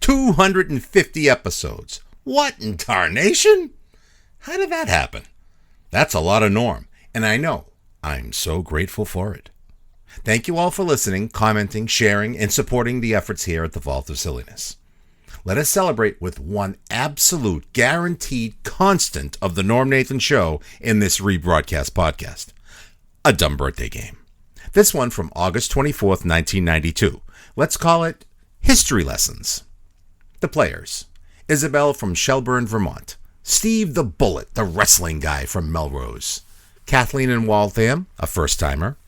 250 episodes. What in tarnation? How did that happen? That's a lot of Norm, and I know I'm so grateful for it. Thank you all for listening, commenting, sharing, and supporting the efforts here at the Vault of Silliness. Let us celebrate with one absolute, guaranteed constant of the Norm Nathan Show in this rebroadcast podcast. A dumb birthday game. This one from August 24th, 1992. Let's call it History Lessons. The players: Isabelle from Shelburne, Vermont. Steve the Bullet, the wrestling guy from Melrose. Kathleen in Waltham, a first-timer.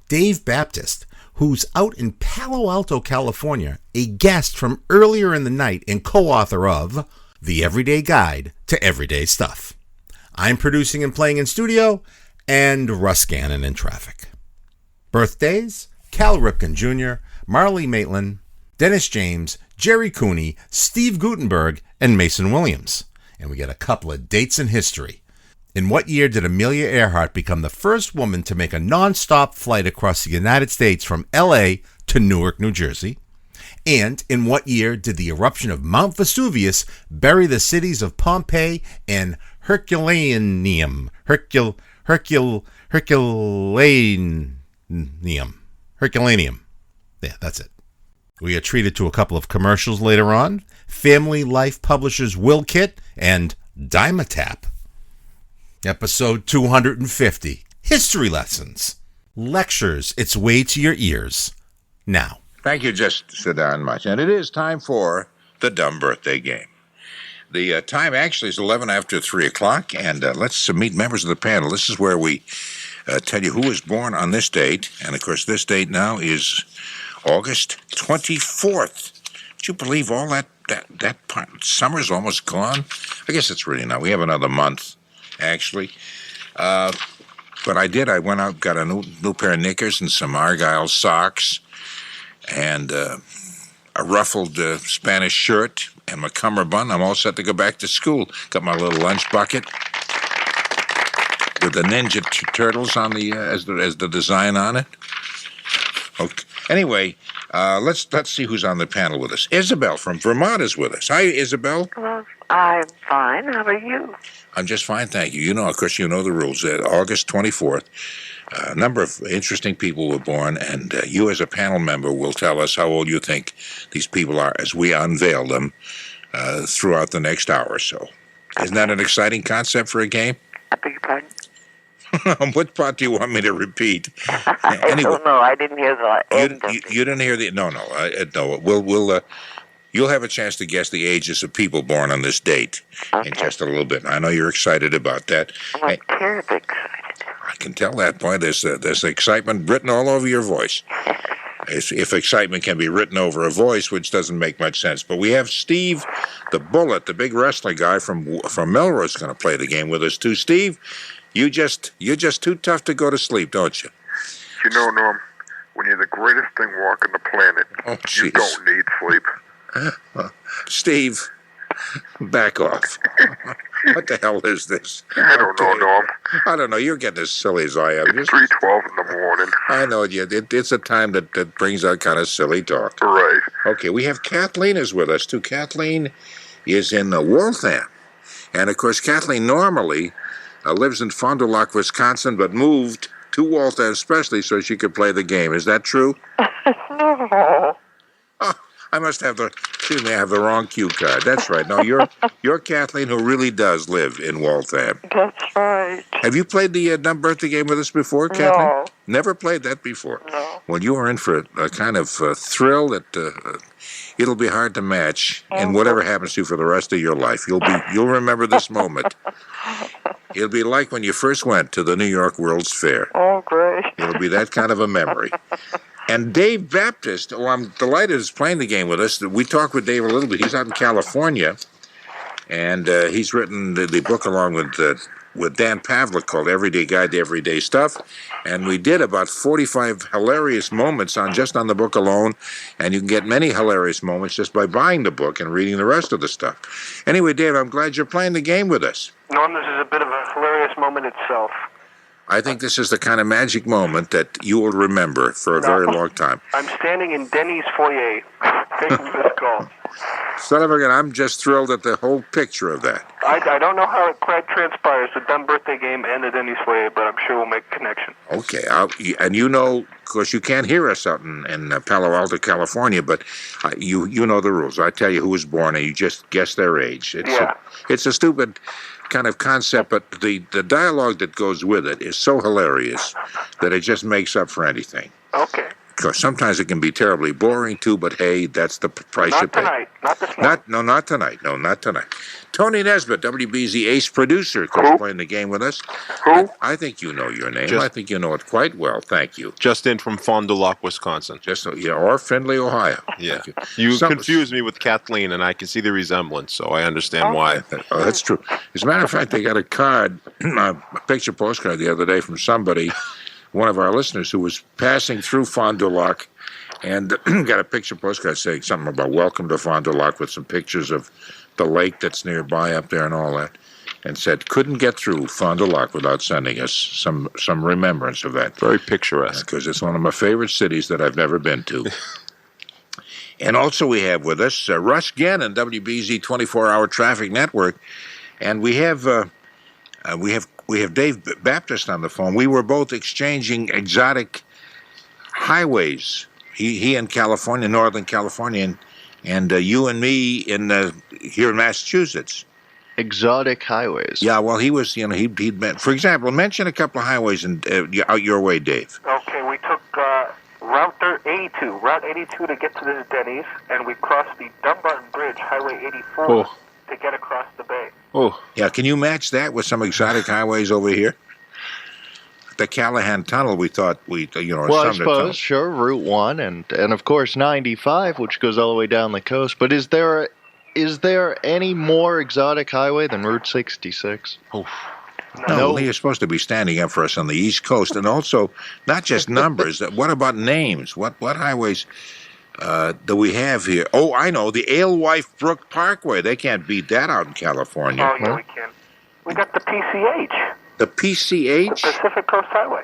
Dave Baptist, who's out in Palo Alto, California, a guest from earlier in the night and co-author of The Everyday Guide to Everyday Stuff. I'm producing and playing in studio, and Russ Gannon in traffic. Birthdays: Cal Ripken Jr., Marlee Maitlin, Dennis James, Jerry Cooney, Steve Gutenberg, and Mason Williams. And we get a couple of dates in history. In what year did Amelia Earhart become the first woman to make a non-stop flight across the United States from L.A. to Newark, New Jersey? And in what year did the eruption of Mount Vesuvius bury the cities of Pompeii and Herculaneum? Herculaneum. Yeah, that's it. We are treated to a couple of commercials later on. Family Life Publishers Will Kit and Dimetap. Episode 250. History Lessons. Lectures its way to your ears. Now. Thank you just so darn much. And it is time for the dumb birthday game. The time actually is 11 after 3 o'clock, and let's meet members of the panel. This is where we tell you who was born on this date. And, of course, this date now is August 24th. Would you believe all that part? Summer's almost gone. I guess it's really not. We have another month, actually. But I went out, got a new pair of knickers and some Argyle socks and a ruffled Spanish shirt and my cummerbund. I'm all set to go back to school. Got my little lunch bucket with the Ninja Turtles on the as the design on it. Okay. Anyway, let's see who's on the panel with us. Isabelle from Vermont is with us. Hi, Isabelle. Well, I'm fine. How are you? I'm just fine, thank you. You know, of course, you know the rules. August 24th, a number of interesting people were born, and you as a panel member will tell us how old you think these people are as we unveil them throughout the next hour or so. Isn't that an exciting concept for a game? I beg your pardon? What part do you want me to repeat? I don't know. I didn't hear the end. You didn't hear the... No. You'll have a chance to guess the ages of people born on this date in just a little bit. I know you're excited about that. I'm terribly excited. I can tell that, boy. There's excitement written all over your voice. If excitement can be written over a voice, which doesn't make much sense. But we have Steve the Bullet, the big wrestling guy from Melrose, going to play the game with us too. Steve, you're just too tough to go to sleep, don't you? You know, Norm, when you're the greatest thing walking the planet, you don't need sleep. Steve, back off. What the hell is this? I don't know, Norm. I don't know. You're getting as silly as I am. It's 3:12 in the morning. I know. It's a time that brings out kind of silly talk. Right. Okay, we have Kathleen is with us, too. Kathleen is in Waltham. And, of course, Kathleen normally lives in Fond du Lac, Wisconsin, but moved to Waltham especially so she could play the game. Is that true? No. Oh, I must have I have the wrong cue card. That's right. No, you're Kathleen who really does live in Waltham. That's right. Have you played the dumb birthday game with us before, Kathleen? No. Never played that before? No. Well, you are in for a kind of thrill that it'll be hard to match in whatever happens to you for the rest of your life. You'll remember this moment. It'll be like when you first went to the New York World's Fair. Oh, great. It'll be that kind of a memory. And Dave Baptist, I'm delighted is playing the game with us. We talked with Dave a little bit. He's out in California, and he's written the book along with Dan Pavlik called Everyday Guide to Everyday Stuff. And we did about 45 hilarious moments on the book alone, and you can get many hilarious moments just by buying the book and reading the rest of the stuff. Anyway, Dave, I'm glad you're playing the game with us. Norm, this is a bit of a hilarious moment itself. I think this is the kind of magic moment that you will remember for a very long time. I'm standing in Denny's foyer taking this call. Sullivan, I'm just thrilled at the whole picture of that. I don't know how it quite transpires. The dumb birthday game ended anyway, but I'm sure we'll make a connection. Okay, and you know, of course, you can't hear us out in Palo Alto, California, but you know the rules. I tell you who was born, and you just guess their age. It's a stupid kind of concept, but the dialogue that goes with it is so hilarious that it just makes up for anything. Okay. Because sometimes it can be terribly boring too, but hey, that's the price you pay. Not tonight. Not this morning. Not tonight. No, not tonight. Tony Nesbitt, WBZ ace producer, of course, playing the game with us. Who? I think you know your name. I think you know it quite well. Thank you. Just in from Fond du Lac, Wisconsin. Or Findlay, Ohio. Yeah. You confused me with Kathleen, and I can see the resemblance, so I understand why. Oh, that's true. As a matter of fact, they got a card, a picture postcard the other day from somebody, one of our listeners, who was passing through Fond du Lac, and got a picture postcard saying something about welcome to Fond du Lac with some pictures of the lake that's nearby up there and all that, and said couldn't get through Fond du Lac without sending us some remembrance of that. Very picturesque. Because it's one of my favorite cities that I've never been to. And also we have with us Russ Gannon, WBZ 24-hour traffic network, and we have Dave Baptist on the phone. We were both exchanging exotic highways. He in California, Northern California, and you and me here in Massachusetts. Exotic highways. Yeah, well, he was, he'd met, for example, mention a couple of highways out your way, Dave. Okay, we took Route 82 to get to this Denny's, and we crossed the Dumbarton Bridge, Highway 84, to get across the bay. Oh. Yeah, can you match that with some exotic highways over here? The Callahan Tunnel, we thought Well, I suppose, sure, Route 1 and of course 95, which goes all the way down the coast. But is there any more exotic highway than Route 66? No, well, you're supposed to be standing up for us on the East Coast, and also not just numbers. What about names? What highways do we have here? Oh, I know, the Alewife Brook Parkway. They can't beat that out in California. Oh, yeah, we can. We got the PCH. The PCH? The Pacific Coast Highway.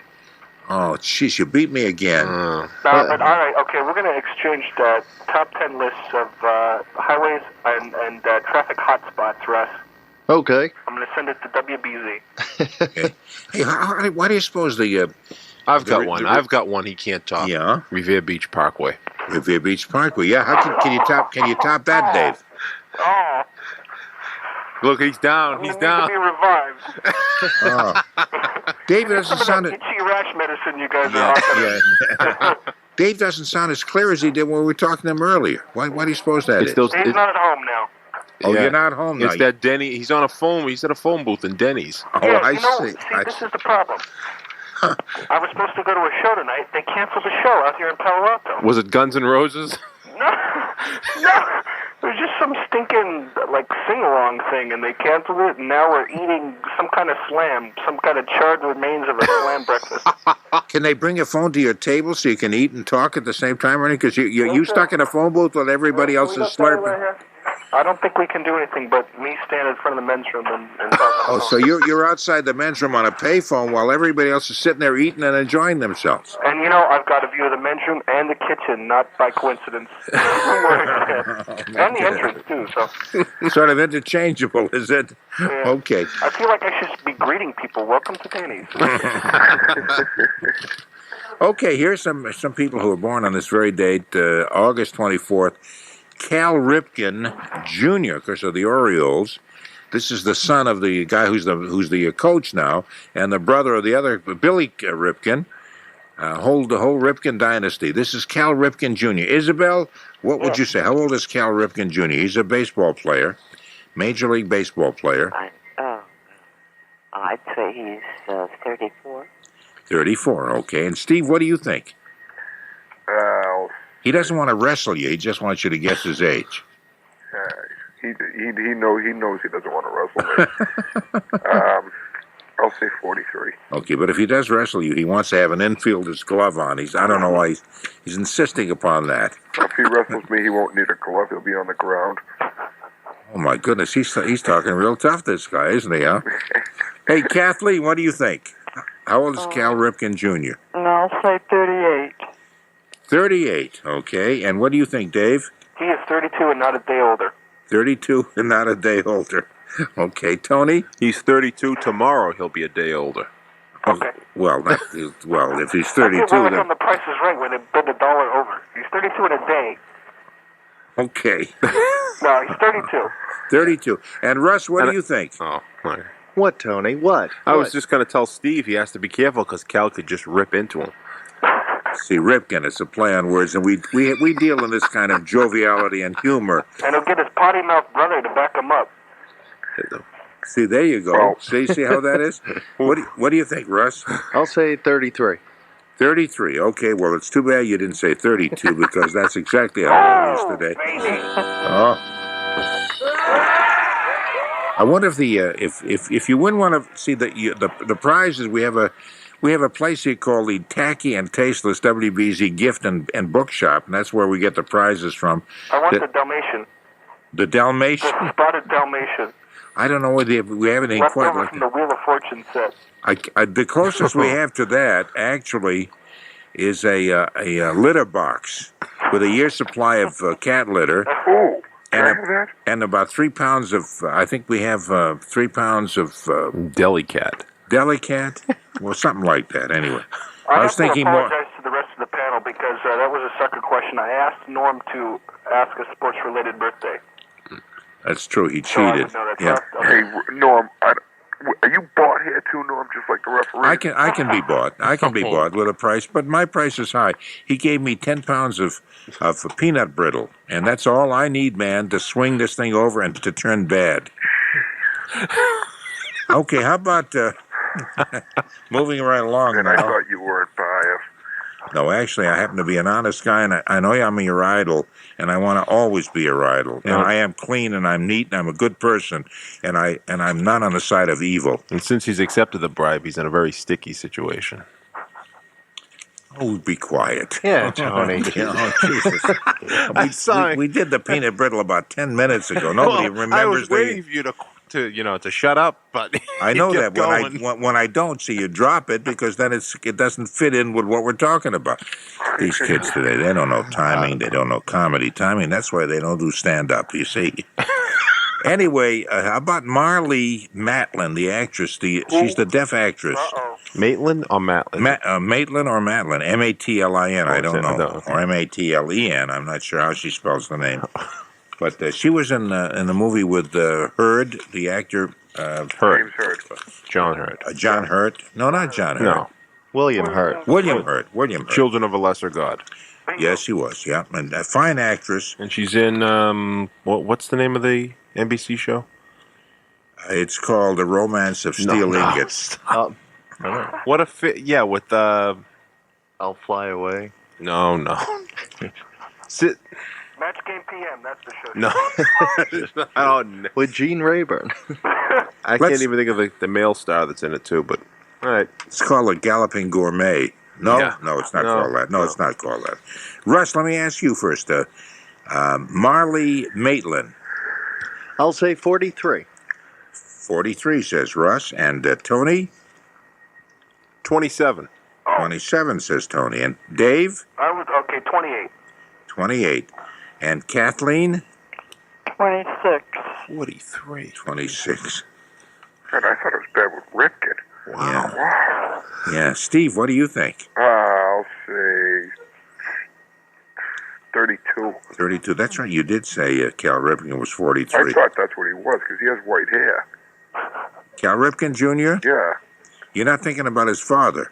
Oh, jeez, you beat me again. But all right, okay, we're going to exchange the top 10 lists of highways and traffic hotspots, Russ. Okay. I'm going to send it to WBZ. Okay. Hey, why do you suppose the... I've got one he can't top. Yeah? Revere Beach Parkway. Revere Beach Parkway, yeah. How can you top that, Dave? Oh. Look, he's down. He's down. Need to be revived. Dave doesn't sound... Itchy rash medicine you guys are offering. Yeah. Dave doesn't sound as clear as he did when we were talking to him earlier. Why do you suppose that is? He's not at home now. Oh, yeah. You're not home now. It's that Denny. He's on a phone. He's at a phone booth in Denny's. Oh, yeah, I see. This is the problem. I was supposed to go to a show tonight. They canceled the show out here in Palo Alto. Was it Guns N' Roses? No. It was just some stinking, sing-along thing, and they canceled it, and now we're eating some kind of slam, some kind of charred remains of a slam breakfast. Can they bring a phone to your table so you can eat and talk at the same time, Ernie? Because you stuck in a phone booth while everybody else is slurping. I don't think we can do anything but me stand in front of the men's room and talk. Oh, so you're outside the men's room on a payphone while everybody else is sitting there eating and enjoying themselves. And I've got a view of the men's room and the kitchen, not by coincidence. And the entrance too. So sort of interchangeable, is it? Yeah. Okay. I feel like I should be greeting people. Welcome to Danny's. Okay, here's some people who were born on this very date, August 24th. Cal Ripken Jr., of course, of the Orioles. This is the son of the guy who's the coach now, and the brother of the other, Billy Ripken. The whole Ripken dynasty. This is Cal Ripken Jr. Isabelle, what would you say? How old is Cal Ripken Jr.? He's a baseball player, Major League Baseball player. I'd say he's 34. 34, okay. And Steve, what do you think? He doesn't want to wrestle you. He just wants you to guess his age. He knows he doesn't want to wrestle me. I'll say 43. Okay, but if he does wrestle you, he wants to have an infielder's glove on. I don't know why he's insisting upon that. If he wrestles me, he won't need a glove. He'll be on the ground. Oh my goodness, he's talking real tough, this guy, isn't he? Huh? Hey, Kathleen, what do you think? How old is Cal Ripken Jr.? No, I'll say 38. 38, okay. And what do you think, Dave? He is 32 and not a day older. 32 and not a day older. Okay, Tony? He's 32 tomorrow. He'll be a day older. Okay. Well, if he's I 32, think we're like then... on The Price is Right where they bid $1 over. He's 32 in a day. Okay. No, he's 32. 32. And Russ, what do you think? Oh, my. What, Tony? What? I was just going to tell Steve he has to be careful because Cal could just rip into him. See, Ripken, it's a play on words, and we deal in this kind of joviality and humor. And he'll get his potty mouth brother to back him up. See, there you go. Well. See how that is? What do you think, Russ? I'll say 33. 33. Okay, well, it's too bad you didn't say 32 because that's exactly how it is today. Oh. I wonder if if you win one of the prizes we have a place here called the Tacky and Tasteless WBZ Gift and Bookshop, and that's where we get the prizes from. I want the Dalmatian. The Dalmatian? The spotted Dalmatian. I don't know whether we have anything Left quite over like from that. the Wheel of Fortune set. The closest we have to that, actually, is a litter box with a year's supply of cat litter. Ooh, can I have that? And about 3 pounds of, I think we have 3 pounds of Deli cat. deli cat? Well, something like that, anyway. I was have thinking to more. apologize to the rest of the panel because that was a sucker question. I asked Norm to ask a sports-related birthday. That's true, he So I cheated. would know that's Yeah. not- Hey, Norm, are you bought here too, Norm, just like the referee? I can be bought. I can be bought with a price, but my price is high. He gave me 10 pounds of peanut brittle, and that's all I need, man, to swing this thing over and to turn bad. Okay, how about moving right along And now? I thought you weren't biased. No, actually, I happen to be an honest guy, and I know I'm your idol, and I want to always be your idol. And I am clean, and I'm neat, and I'm a good person, and I'm not on the side of evil. And since he's accepted the bribe, he's in a very sticky situation. Oh, be quiet. Yeah, Tony. Oh, Jesus. We did the peanut brittle about 10 minutes ago. Nobody remembers I was waiting for you to shut up, but I know you that kept when I don't see you drop it because then it doesn't fit in with what we're talking about. These kids today, they don't know timing. They don't know comedy timing. That's why they don't do stand-up, you see. Anyway, how about Marlee Maitlin, the actress? She's the deaf actress. Uh-oh. Maitlin or Maitlin? Maitlin or Matlin? M-A-T-L-I-N, I don't know. No. Or M-A-T-L-E-N, I'm not sure how she spells the name. But she was in the movie with Hurd, the actor. James Hurt. Hurd. John Hurt. John Hurt? No, not John Hurt. No. William Hurt. William Hurt. Children of a Lesser God. Yes, she was, yeah. And a fine actress. And she's in, what's the name of the NBC show? It's called The Romance of Steel Ingots. What a yeah, with, I'll Fly Away. No. Sit. Match Game PM, that's the show. No. Oh, no. With Gene Rayburn. I can't even think of the male star that's in it, too, but, all right. It's called A Galloping Gourmet. No, Yeah. no, it's not called that. No, it's not called that. Russ, let me ask you first. Marlee Maitlin. I'll say 43. 43, says Russ. And Tony? 27. 27, says Tony. And Dave? 28. 28. And Kathleen? 26. 43. 26. And I thought it was bad with Ripken. Wow. Wow. Yeah. Steve, what do you think? I'll say 32. 32. That's right. You did say Cal Ripken was 43. I thought that's what he was because he has white hair. Cal Ripken Jr.? Yeah. You're not thinking about his father.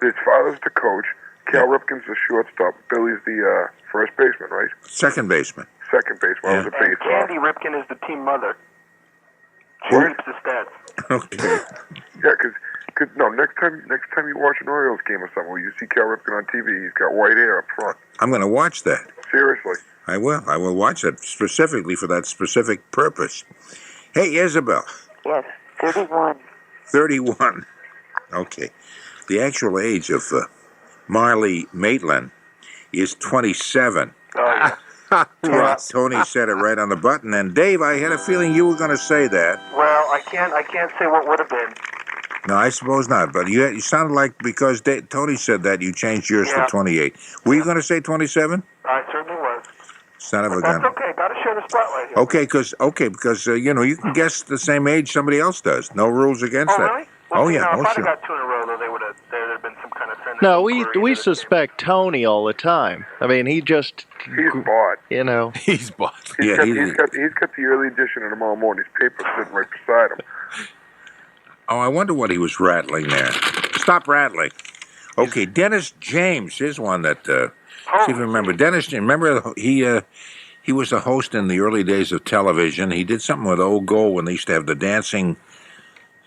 His father's the coach. Cal Ripken's the shortstop. Billy's the first baseman, right? Second baseman. Second baseman. I was a And base Candy runner. Ripken is the team mother. She What? keeps the stats. Okay. Yeah, because next time you watch an Orioles game or something, you see Cal Ripken on TV, he's got white hair up front. I'm going to watch that. Seriously. I will. I will watch it specifically for that specific purpose. Hey, Isabelle. Yes, 31. 31. Okay. The actual age of Marlee Maitlin is 27. Oh, yeah. Tony said it right on the button. And Dave, I had a feeling you were going to say that. Well, I can't say what would have been. No, I suppose not. But you sounded like because Tony said that, you changed yours Yeah. to 28. Were you going to say 27? I certainly was. Son of a That's gun. okay. Got to share the spotlight here. Because you can guess the same age somebody else does. No rules against Oh, that. really? Well, Yeah. If I'd Sure. have got two in a row, though, there'd have been some kind of sentence. No, we suspect Tony all the time. I mean, He's bought. you know. He's bought. He's got the early edition of tomorrow morning's paper sitting right beside him. Oh, I wonder what he was rattling there. Stop rattling. Okay, Dennis James. Here's one that. See if you remember. Dennis James. Remember he was a host in the early days of television. He did something with Old Gold when they used to have the dancing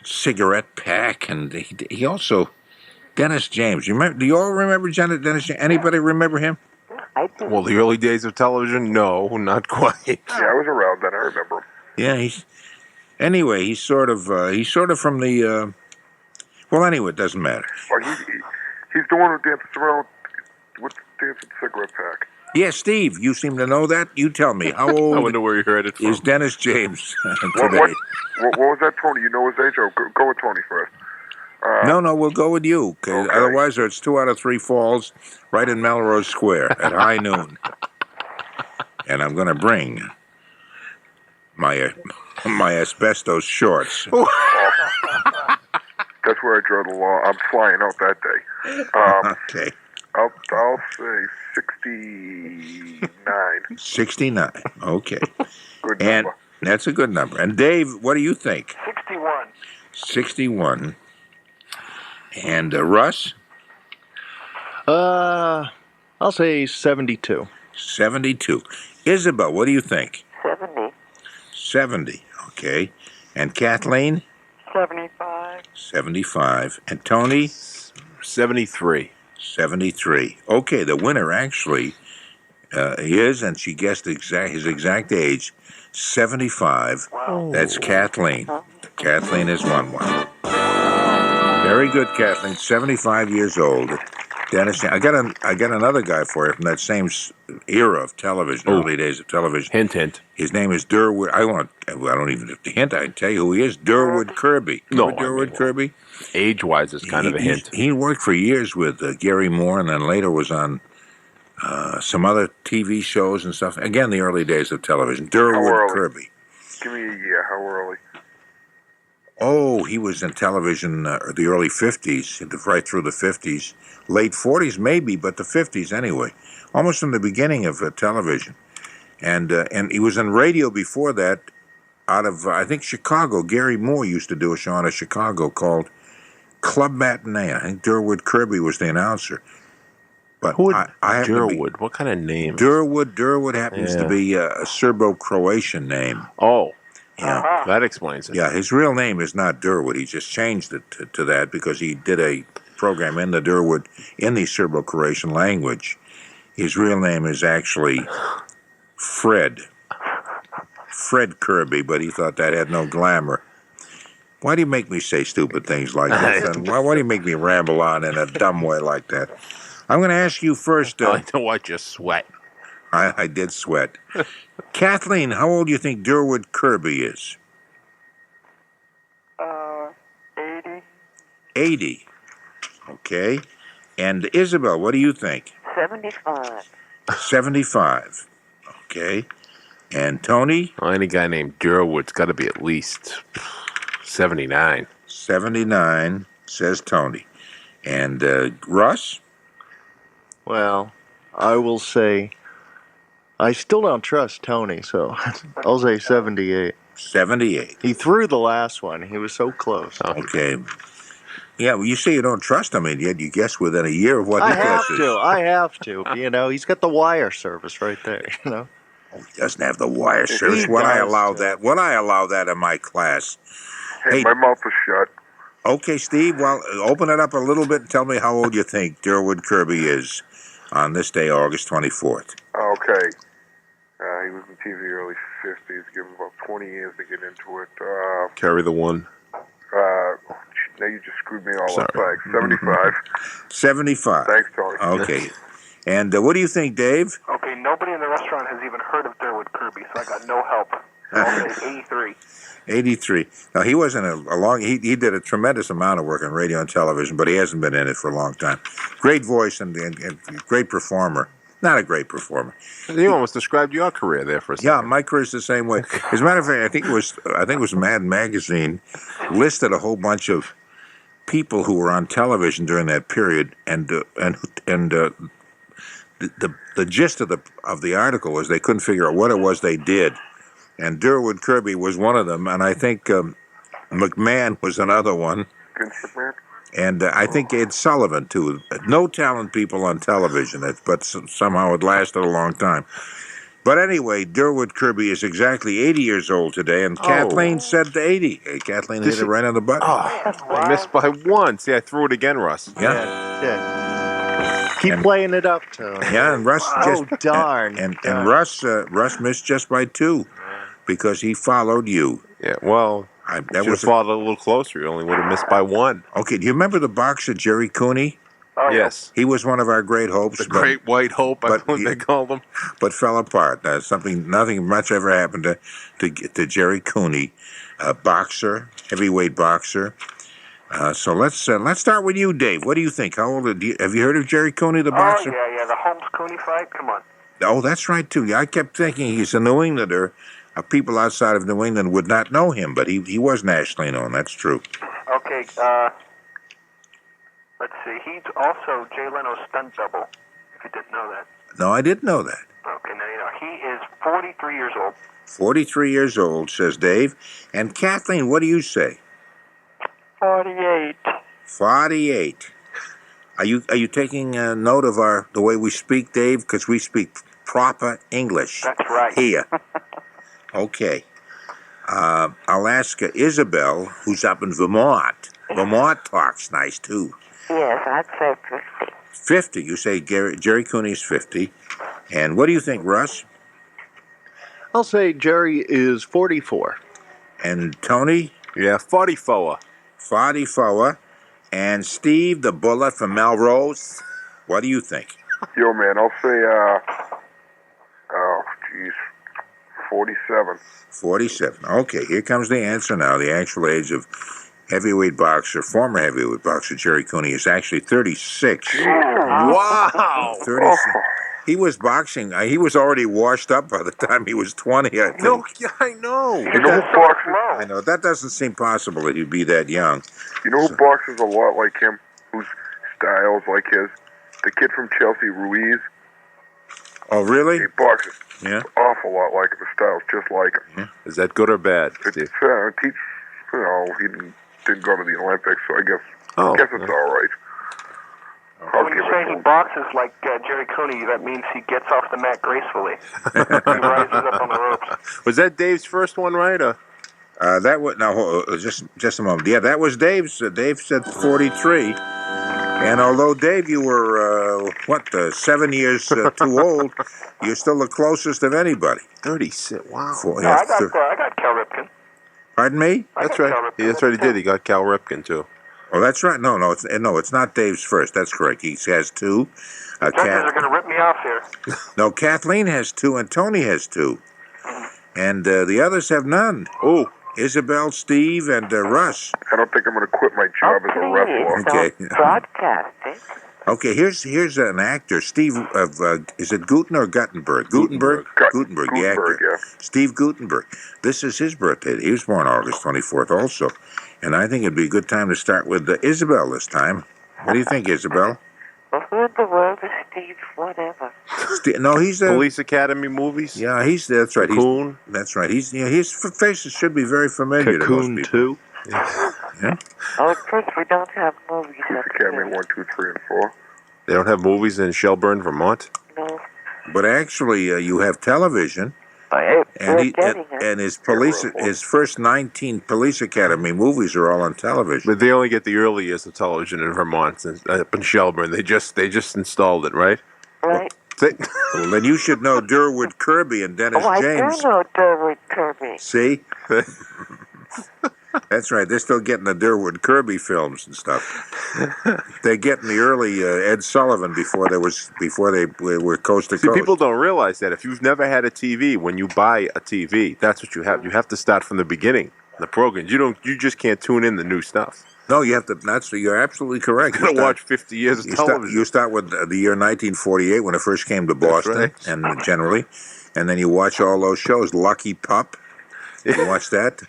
cigarette pack, and he also Dennis James. You remember? Do you all remember Dennis James? Anybody remember him? Well, the early days of television, no, not quite. Yeah, I was around then. I remember him. Yeah, he's sort of from the. Well, anyway, it doesn't matter. Well, he's the one who dances around with the dancing cigarette pack. Yeah, Steve, you seem to know that. You tell me, how old I wonder where you heard it from. is Dennis James What today? was that, Tony? You know his age? Oh, go with Tony first. No, we'll go with you. Okay. Okay. Otherwise, it's 2 out of 3 falls right in Melrose Square at high noon. And I'm going to bring my asbestos shorts. That's where I draw the line. I'm flying out that day. Okay. I'll say 69. 69. Okay. Good And number. that's a good number. And Dave, what do you think? 61. 61. And Russ? I'll say 72. 72. Isabelle, what do you think? 70. 70. Okay. And Kathleen? 75. 75. And Tony? 73. 73. Okay, the winner actually is, and she guessed his exact age, 75. Wow. That's Kathleen. Kathleen has won one. Very good, Kathleen. 75 years old. Dennis, I got another guy for you from that same era of television, early days of television. Hint. His name is Durwood. I don't even have to hint. I can tell you who he is. Durwood Kirby. Durwood Kirby. Age-wise is kind of a hint. He worked for years with Gary Moore, and then later was on some other TV shows and stuff. Again, the early days of television. Durwood Kirby. Give me a year. How early? Oh, he was in television the early 50s, right through the 50s. Late 40s maybe, but the 50s anyway. Almost from the beginning of television. And he was in radio before that out of, I think, Chicago. Gary Moore used to do a show out of Chicago called Club Matinee. I think Durwood Kirby was the announcer. But Who I happen to be- Durwood? What kind of name? Durwood happens to be a Serbo-Croatian name. Oh, Yeah. that explains it. Yeah, his real name is not Durwood. He just changed it to that because he did a program in the Durwood in the Serbo-Croatian language. His real name is actually Fred Kirby, but he thought that had no glamour. Why do you make me say stupid things like this? And why do you make me ramble on in a dumb way like that? I'm going to ask you first. I like to watch you sweat. I did sweat. Kathleen, how old do you think Durwood Kirby is? 80. 80. Okay. And Isabelle, what do you think? 75. 75. Okay. And Tony? Well, any guy named Durwood's got to be at least 79. 79, says Tony. And Russ? Well, I will say I still don't trust Tony, so I'll say 78. 78. He threw the last one. He was so close. Okay. Yeah, well, you say you don't trust him, and yet you guess within a year of what he guesses. I have to. You know, he's got the wire service right there, you know. Oh, he doesn't have the wire service. Would I allow that? Would I allow that in my class? Hey, my mouth is shut. Okay, Steve, well, open it up a little bit and tell me how old you think Durwood Kirby is on this day, August 24th. Okay. He was in TV early 50s. Give him about 20 years to get into it. Carry the one. Now you just screwed me all up. Thanks. 75. 75. Thanks, Tony. Okay. And what do you think, Dave? Okay, nobody in the restaurant has even heard of Durwood Kirby, so I got no help. I'll say 83. 83. Now, he wasn't he did a tremendous amount of work on radio and television, but he hasn't been in it for a long time. Great voice and great performer. Not a great performer. You almost described your career there for a second. Yeah, my career's the same way. As a matter of fact, I think it was Mad Magazine listed a whole bunch of people who were on television during that period, and the gist of the article was they couldn't figure out what it was they did, and Durwood Kirby was one of them, and I think McMahon was another one. Vince McMahon? And I think Ed Sullivan, too. No talent people on television, but somehow it lasted a long time. But anyway, Durwood Kirby is exactly 80 years old today, and Kathleen said 80. Hey, Kathleen hit it right on the button. I missed by one. See, I threw it again, Russ. Yeah. Keep playing it up, Tony. Yeah, and Russ darn. And Russ missed just by 2 because he followed you. Yeah, well, that was followed a little closer. You only would have missed by 1. Okay, do you remember the boxer Jerry Cooney? Oh, yes. He was one of our great hopes. The Great White Hope, I believe they called him. But fell apart. Nothing much ever happened to Jerry Cooney, a boxer, heavyweight boxer. So let's start with you, Dave. What do you think? How old have you heard of Jerry Cooney, the boxer? Oh, yeah, the Holmes-Cooney fight? Come on. Oh, that's right, too. Yeah, I kept thinking he's a New Englander. People outside of New England would not know him, but he was nationally known. That's true. Okay, let's see. He's also Jay Leno's stunt double, if you didn't know that. No, I didn't know that. Okay, now you know. He is 43 years old. 43 years old, says Dave. And Kathleen, what do you say? 48. 48. Are you taking note of the way we speak, Dave? Because we speak proper English. That's right. Here. Okay. I'll ask Isabelle, who's up in Vermont. Vermont talks nice, too. Yes, I'd say 50. 50. You say Jerry Cooney's 50. And what do you think, Russ? I'll say Jerry is 44. And Tony? Yeah, 44. 44. And Steve, the bullet from Melrose? What do you think? Yo, man, I'll say, 47. 47. Okay, here comes the answer now. The actual age of former heavyweight boxer Jerry Cooney is actually 36. Wow! 36. He was boxing. He was already washed up by the time he was 20, I think. No, yeah, I know. You know who boxes? I know. That doesn't seem possible that he'd be that young. You know who boxes a lot like him? Whose style is like his? The kid from Chelsea, Ruiz. Oh, really? He boxes Yeah. awful lot like him. The style's just like him. Yeah. Is that good or bad, Steve? He didn't go to the Olympics, so I guess it's all right. When you say he boxes like Jerry Cooney, that means he gets off the mat gracefully. He rises up on the ropes. Was that Dave's first one, right? Just a moment. Yeah, that was Dave's. Dave said 43. And although, Dave, you were, 7 years too old, you're still the closest of anybody. 36. Wow. I got Cal Ripken. Pardon me? That's right. That's right. He did. He got Cal Ripken too. Oh, that's right. No, it's not Dave's first. That's correct. He has 2. Judges are going to rip me off here. No, Kathleen has 2 and Tony has 2. And the others have none. Oh, Isabelle, Steve, and Russ. I don't think I'm going to quit my job as a wrestler. Okay. Broadcasting. Okay, here's an actor, Steve is it Guten or Gutenberg? Gutenberg, the actor. Yeah. Steve Gutenberg. This is his birthday. He was born August 24th also. And I think it'd be a good time to start with Isabelle this time. What do you think, Isabelle? Well, who in the world is Steve whatever? No, he's the Police Academy movies. Yeah, that's right. Cocoon. That's right. His face should be very familiar Cocoon to most people. 2. Yeah. Oh, at first we don't have movies up Academy here. 1, 2, 3, and 4. They don't have movies in Shelburne, Vermont. No. But actually, you have television. And his first 19 Police Academy movies are all on television. But they only get the early years of television in Vermont, up in Shelburne. They just installed it, right? Right. Well, then you should know Durwood Kirby and Dennis James. I do know Durwood Kirby. See? That's right. They're still getting the Durwood Kirby films and stuff. They're getting the early Ed Sullivan before they were coast to coast. See, people don't realize that if you've never had a TV, when you buy a TV, that's what you have. You have to start from the beginning. The programs. You just can't tune in the new stuff. No, you have to. You're absolutely correct. You're going to watch 50 years of television. You start with the year 1948 when it first came to Boston, right. and generally, and then you watch all those shows. Lucky Pup. You watch that.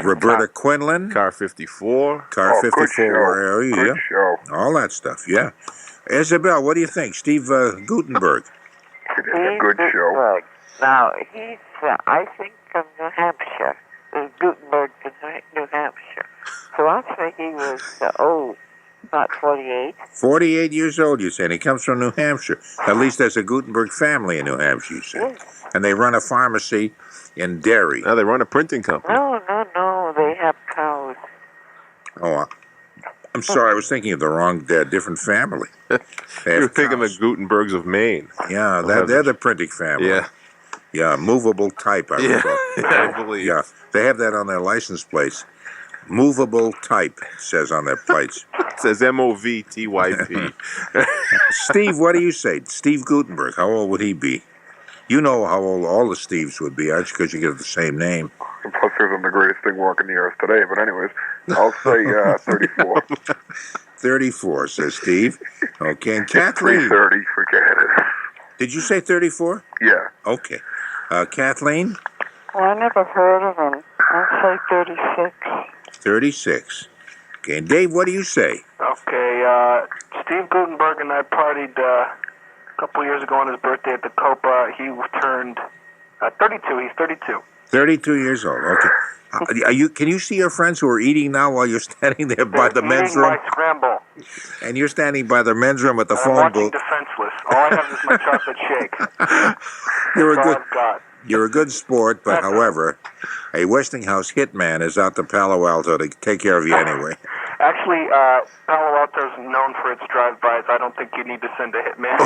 Roberta Quinlan. Car 54. Car 54. Good show. All that stuff, yeah. Isabelle, what do you think? Steve Gutenberg. It is a good show. Now, he's, I think, from New Hampshire. Gutenberg, New Hampshire. So I'll say he was old, about 48. 48 years old, you say, and he comes from New Hampshire. At least there's a Gutenberg family in New Hampshire, you say. Yes. And they run a pharmacy in Derry. Now they run a printing company. No, they have cows. Oh, I'm sorry, I was thinking of the wrong, different family. You were thinking of the Gutenbergs of Maine. Yeah, they're the printing family. Yeah. Yeah, movable type, I recall. I believe. Yeah, they have that on their license plates. Movable type, it says on their plates. It says MOVTYP. Steve, what do you say? Steve Gutenberg, how old would he be? You know how old all the Steves would be, aren't you, because you get the same name. And plus, he wasn't the greatest thing walking the earth today. But anyways, I'll say 34. 34, says Steve. Okay, and Kathleen. 30, forget it. Did you say 34? Yeah. Okay. Kathleen? Well, I never heard of him. I'll say 36. 36. Okay, and Dave, what do you say? Okay, Steve Gutenberg and I partied a couple years ago on his birthday at the Copa. He turned 32. He's 32. 32 years old. Okay. Can you see your friends who are eating now while you're standing there by the men's room? My scramble. And you're standing by the men's room at the I'm phone watching booth. Defenseless. All I have is my chocolate shake. You're That's a all good. I've got. You're a good sport, but however, a Westinghouse hitman is out to Palo Alto to take care of you anyway. Actually, Palo Alto is known for its drive-bys. I don't think you need to send a hitman.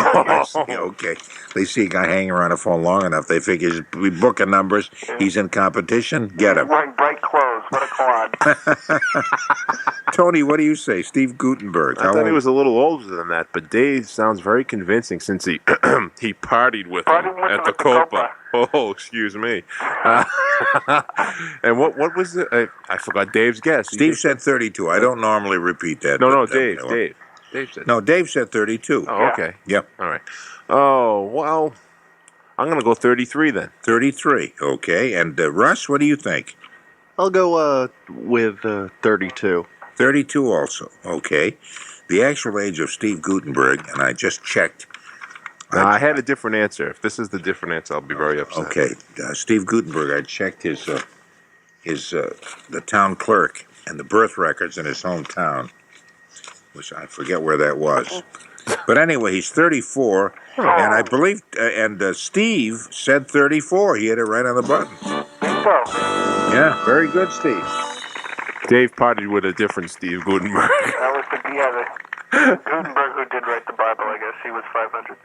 Yeah, okay. They see a guy hanging around a phone long enough. They figure he's booking numbers. He's in competition. Get him. Wearing bright clothes. What a quad. Tony, what do you say? Steve Gutenberg. I thought he was a little older than that, but Dave sounds very convincing since he he partied with him at the Copa. Oh, excuse me. And what was it? I forgot Dave's guess. Steve said 32. I don't normally repeat that. No, but, Dave. Dave said. No, Dave said 32. Oh, okay. Yep. All right. Oh, well, I'm going to go 33 then. 33. Okay. And Russ, what do you think? I'll go with 32. 32 also. Okay. The actual age of Steve Gutenberg, and I just checked. I had a different answer. If this is the different answer, I'll be very upset. Okay. Steve Gutenberg, I checked his the town clerk and the birth records in his hometown, which I forget where that was. But anyway, he's 34, and I believe, Steve said 34. He hit it right on the button. Yeah, very good, Steve. Dave partied with a different Steve Gutenberg. That was the Gutenberg who did write the Bible, I guess. He was 500.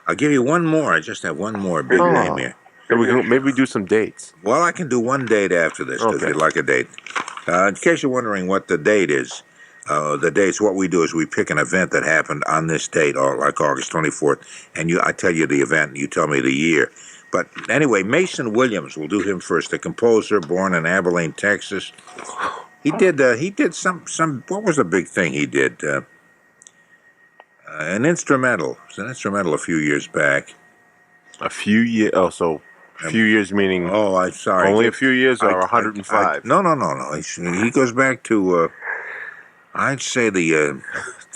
I'll give you one more. I just have one more big name here. Maybe we do some dates. Well, I can do one date after this, because you'd like a date. In case you're wondering what the date is, what we do is we pick an event that happened on this date, or like August 24th, and I tell you the event, and you tell me the year. But anyway, Mason Williams, we'll do him first. The composer, born in Abilene, Texas. He did some. What was the big thing he did? An instrumental. It was an instrumental a few years back. A few years. Oh, so a few years meaning. Oh, I'm sorry. Only a few years, or 105. No. He goes back to. I'd say the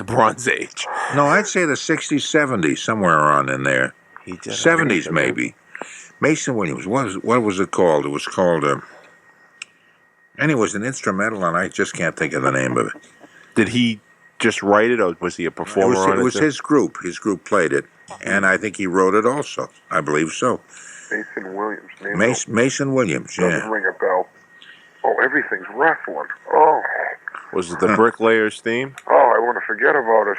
Bronze Age. No, I'd say the 60s, 70s, somewhere around in there. 70s maybe. Mason Williams. What was it called? It was called. And it was an instrumental, and I just can't think of the name of it. Did he just write it, or was he a performer on it? It was his group. His group played it, and I think he wrote it also. I believe so. Mason Williams. Mason Williams, yeah. Doesn't ring a bell. Oh, everything's wrestling. Oh. Was it the Bricklayers theme? Oh, I want to forget about it.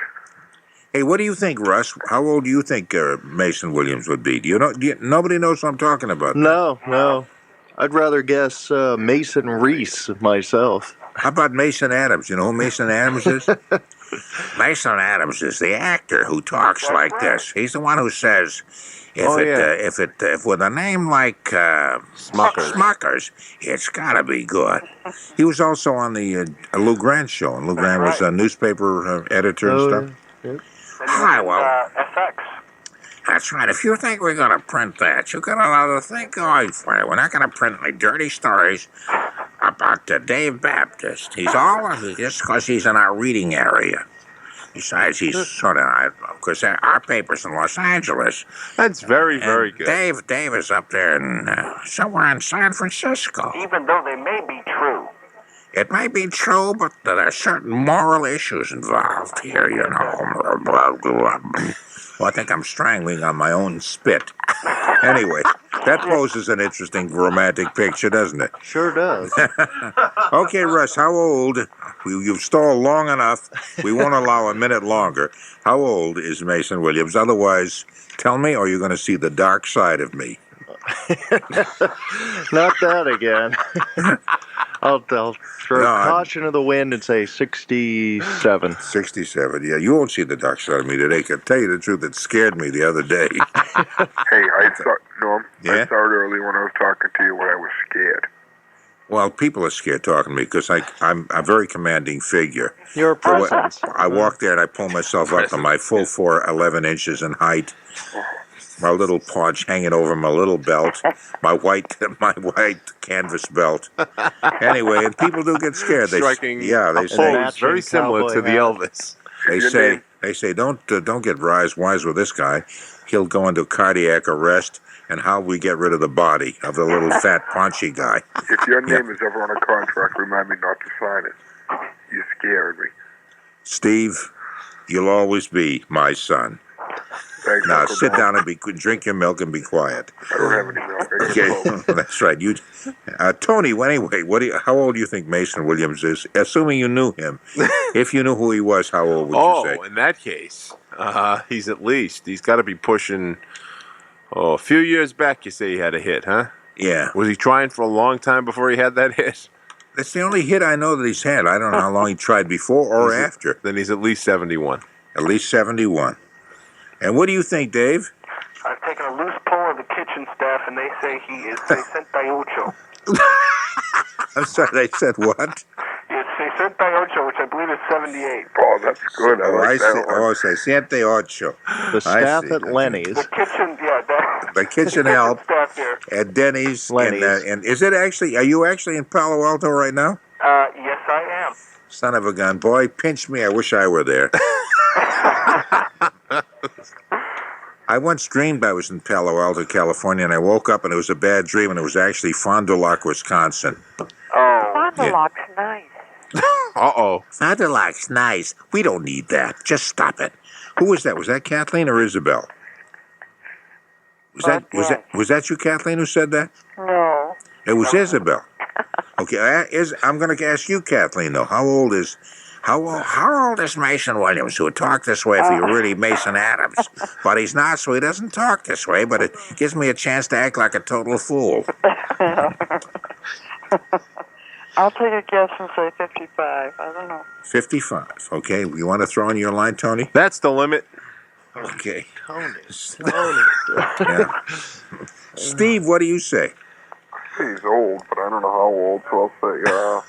Hey, what do you think, Russ? How old do you think Mason Williams would be? Nobody knows what I'm talking about. No. I'd rather guess Mason Reese myself. How about Mason Adams? You know who Mason Adams is? Mason Adams is the actor who talks like this. He's the one who says, If with a name like Smuckers, it's gotta be good. He was also on the Lou Grant show, and Lou Grant was a newspaper editor and stuff. Yeah. Hi, well, FX. that's right. If you think we're gonna print that, you got another thing going for you. We're not gonna print any dirty stories about Dave Baptist. He's all just because he's in our reading area. Besides, he's sort of, of course, our paper's in Los Angeles. That's very good. Dave is up there somewhere in San Francisco. Even though they may be true. It may be true, but there are certain moral issues involved here, you know. Well, I think I'm strangling on my own spit. Anyway, that poses an interesting romantic picture, doesn't it? Sure does. Okay, Russ, how old? You've stalled long enough. We won't allow a minute longer. How old is Mason Williams? Otherwise, tell me, or you're going to see the dark side of me. Not that again. I'll throw caution to the wind and say 67. 67, yeah. You won't see the dark side of me today. I can tell you the truth, it scared me the other day. Hey, Norm, Yeah? I started early when I was talking to you when I was scared. Well, people are scared talking to me because I'm a very commanding figure. You're a presence. I walk there and I pull myself up to my full 11 inches in height. My little paunch hanging over my little belt, my white canvas belt. Anyway, and people do get scared. They say it's very similar to the Elvis. They say don't get wise with this guy. He'll go into cardiac arrest. And how we get rid of the body of the little fat paunchy guy. If your name is ever on a contract, remind me not to sign it. You're scaring me. Steve, you'll always be my son. Thanks, Now Uncle sit Norm. down and drink your milk and be quiet. I don't have any milk. Okay, that's right. Tony. Anyway, how old do you think Mason Williams is? Assuming you knew him, if you knew who he was, how old would you say? Oh, in that case, he's got to be pushing. Oh, a few years back, you say he had a hit, huh? Yeah. Was he trying for a long time before he had that hit? That's the only hit I know that he's had. I don't know how long he tried before or after. Then he's at least 71. At least 71. And what do you think, Dave? I've taken a loose poll of the kitchen staff, and they say he is 68. I'm sorry, they said what? It's 68, which I believe is 78. Oh, that's good. I like that one. Oh, 68. The staff at Lenny's. The kitchen, The kitchen help staff here. at Denny's. Lenny's. And is it actually, are you actually in Palo Alto right now? Yes, I am. Son of a gun. Boy, pinch me. I wish I were there. I once dreamed I was in Palo Alto, California, and I woke up and it was a bad dream, and it was actually Fond du Lac, Wisconsin. Oh. Fond du Lac's nice. Uh-oh. Fond du Lac's nice. We don't need that. Just stop it. Who was that? Was that Kathleen or Isabelle? Was that you, Kathleen, who said that? No. It was Isabelle. Okay, I'm going to ask you, Kathleen, though. How old is Mason Williams, who would talk this way if he were really Mason Adams? But he's not, so he doesn't talk this way, but it gives me a chance to act like a total fool. I'll take a guess and say 55. I don't know. 55. Okay, you want to throw in your line, Tony? That's the limit. Okay. Tony. Yeah. Steve, what do you say? He's old, but I don't know how old, so I'll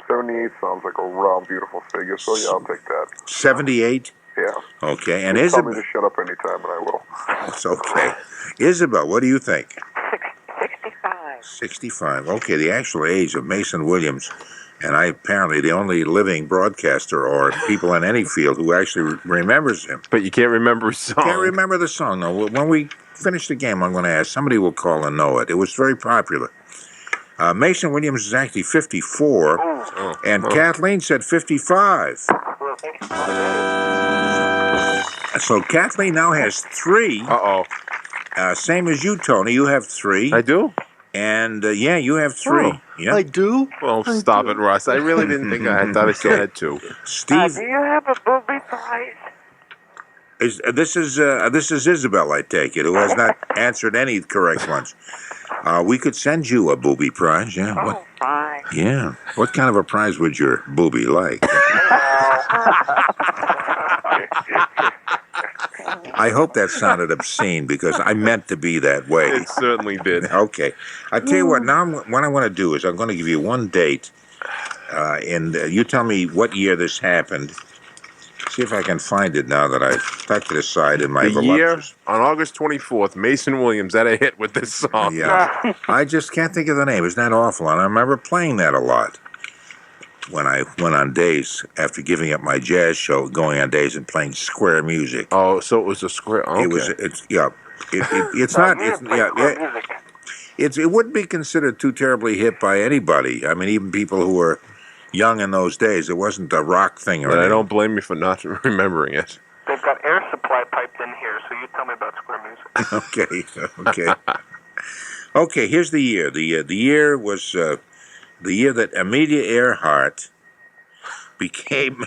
say 78 sounds like a round, beautiful figure, so yeah, I'll take that. 78? Yeah. Okay, and Tell me Isabel... to shut up anytime, and I will. It's okay. Isabel, what do you think? 65. 65. Okay, the actual age of Mason Williams, and apparently the only living broadcaster or people in any field who actually remembers him. But you can't remember his song. Can't remember the song. No, when we finish the game, I'm going to ask. Somebody will call and know it. It was very popular. Mason Williams is actually 54, and Kathleen said 55. So Kathleen now has 3. Uh-oh. Same as you, Tony. You have 3. I do? And, you have 3. Yeah. I do? Well, stop it, Russ. I really didn't think I thought I still had 2. Steve, Do you have a booby prize? this is Isabel, I take it, who has not answered any correct ones. We could send you a booby prize, yeah. Oh, fine. Yeah. What kind of a prize would your booby like? I hope that sounded obscene because I meant to be that way. It certainly did. Okay. I tell you what, now what I want to do is I'm going to give you one date, and you tell me what year this happened. See if I can find it now that I've tucked it aside in my The year, voluptuous... on August 24th, Mason Williams had a hit with this song. Yeah. I just can't think of the name. Isn't that awful? And I remember playing that a lot when I went on Days after giving up my jazz show, going on Days and playing square music. Oh, so it was a square. Okay. It wouldn't be considered too terribly hip by anybody. I mean, even people who were young in those days. It wasn't a rock thing or anything. I don't blame you for not remembering it. They've got air supply piped in here, so you tell me about square music. Okay. Okay, here's the year. The year was the year that Amelia Earhart became